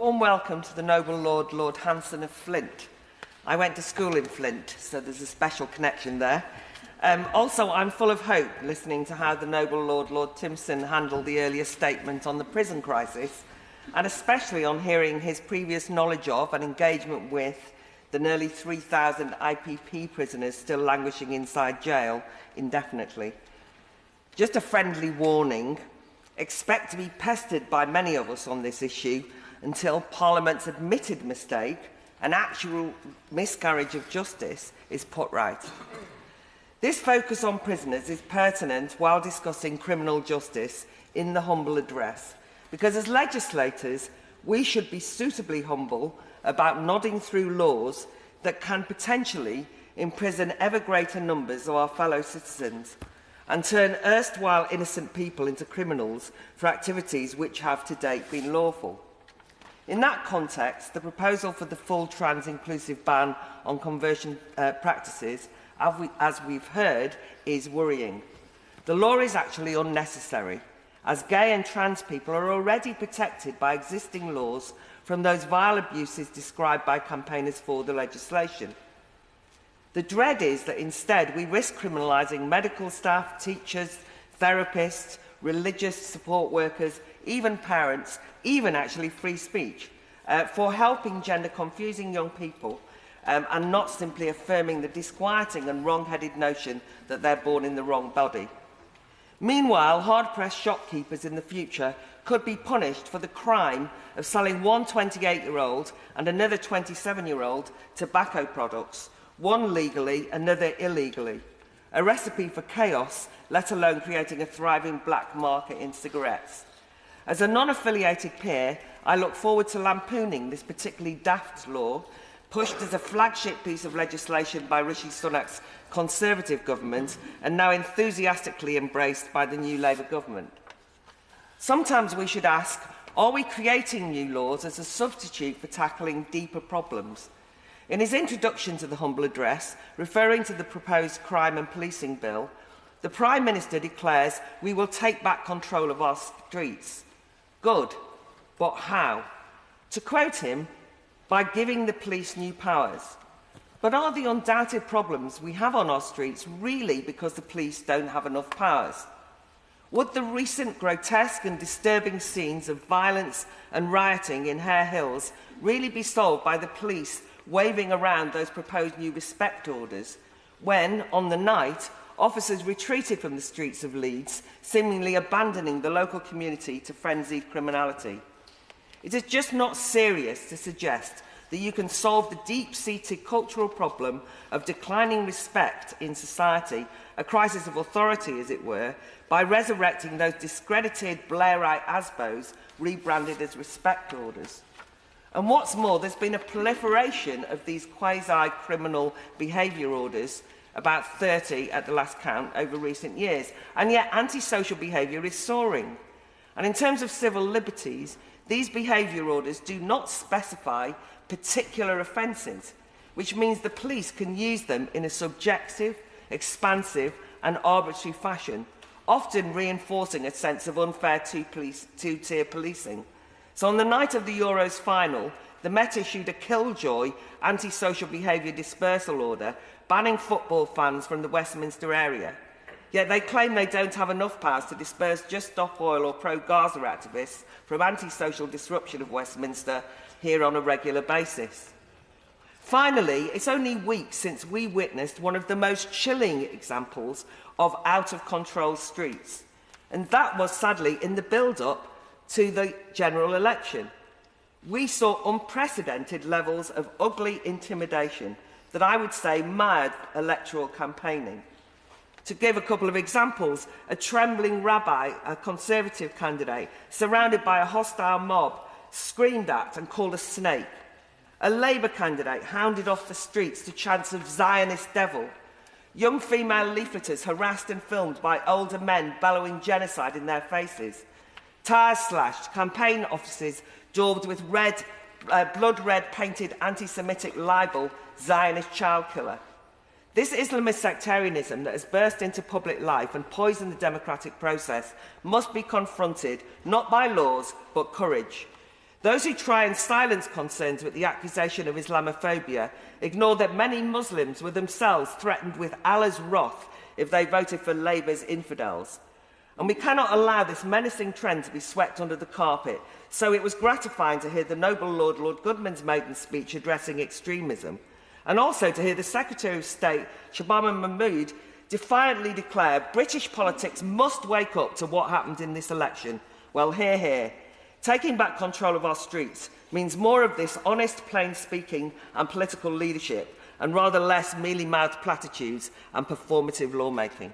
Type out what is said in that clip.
warm welcome to the noble Lord, Lord Hanson of Flint. I went to school in Flint, so there's a special connection there. Also, I'm full of hope listening to how the noble Lord, Lord Timpson, handled the earlier statement on the prison crisis, and especially on hearing his previous knowledge of and engagement with the nearly 3,000 IPP prisoners still languishing inside jail indefinitely. Just a friendly warning, expect to be pestered by many of us on this issue until Parliament's admitted mistake, an actual miscarriage of justice, is put right. This focus on prisoners is pertinent while discussing criminal justice in the humble address, because as legislators, we should be suitably humble about nodding through laws that can potentially imprison ever greater numbers of our fellow citizens and turn erstwhile innocent people into criminals for activities which have to date been lawful. In that context, the proposal for the full trans-inclusive ban on conversion practices, as we've heard, is worrying. The law is actually unnecessary, as gay and trans people are already protected by existing laws from those vile abuses described by campaigners for the legislation. The dread is that instead we risk criminalising medical staff, teachers, therapists, religious support workers, even parents, even actually free speech, for helping gender-confusing young people and not simply affirming the disquieting and wrong-headed notion that they're born in the wrong body. Meanwhile, hard-pressed shopkeepers in the future could be punished for the crime of selling one 28-year-old and another 27-year-old tobacco products, one legally, another illegally. A recipe for chaos, let alone creating a thriving black market in cigarettes. As a non-affiliated peer, I look forward to lampooning this particularly daft law, pushed as a flagship piece of legislation by Rishi Sunak's Conservative government and now enthusiastically embraced by the new Labour government. Sometimes we should ask, are we creating new laws as a substitute for tackling deeper problems? In his introduction to the humble address, referring to the proposed crime and policing bill, the Prime Minister declares we will take back control of our streets. Good, but how? To quote him, by giving the police new powers. But are the undoubted problems we have on our streets really because the police don't have enough powers? Would the recent grotesque and disturbing scenes of violence and rioting in Hare Hills really be solved by the police waving around those proposed new respect orders when, on the night, officers retreated from the streets of Leeds, seemingly abandoning the local community to frenzied criminality? It is just not serious to suggest that you can solve the deep-seated cultural problem of declining respect in society, a crisis of authority, as it were, by resurrecting those discredited Blairite ASBOs rebranded as respect orders. And what's more, there's been a proliferation of these quasi-criminal behaviour orders, about 30 at the last count, over recent years, and yet antisocial behaviour is soaring. And in terms of civil liberties, these behaviour orders do not specify particular offences, which means the police can use them in a subjective, expansive and arbitrary fashion, often reinforcing a sense of unfair two-tier policing. So on the night of the Euros final, the Met issued a killjoy antisocial behaviour dispersal order banning football fans from the Westminster area. Yet they claim they don't have enough powers to disperse Just Stop Oil or pro-Gaza activists from antisocial disruption of Westminster here on a regular basis. Finally, it's only weeks since we witnessed one of the most chilling examples of out-of-control streets, and that was sadly in the build-up to the general election. We saw unprecedented levels of ugly intimidation that I would say mired electoral campaigning. To give a couple of examples, a trembling rabbi, a Conservative candidate, surrounded by a hostile mob, screamed at and called a snake. A Labour candidate hounded off the streets to chants of Zionist devil. Young female leafleters harassed and filmed by older men bellowing genocide in their faces. Tyres slashed, campaign offices daubed with blood-red painted anti-Semitic libel, Zionist child killer. This Islamist sectarianism that has burst into public life and poisoned the democratic process must be confronted not by laws but courage. Those who try and silence concerns with the accusation of Islamophobia ignore that many Muslims were themselves threatened with Allah's wrath if they voted for Labour's infidels. And we cannot allow this menacing trend to be swept under the carpet. So it was gratifying to hear the noble Lord Goodman's maiden speech addressing extremism, and also to hear the Secretary of State, Shabana Mahmood, defiantly declare British politics must wake up to what happened in this election. Well, hear, hear. Taking back control of our streets means more of this honest, plain speaking and political leadership, and rather less mealy-mouthed platitudes and performative lawmaking.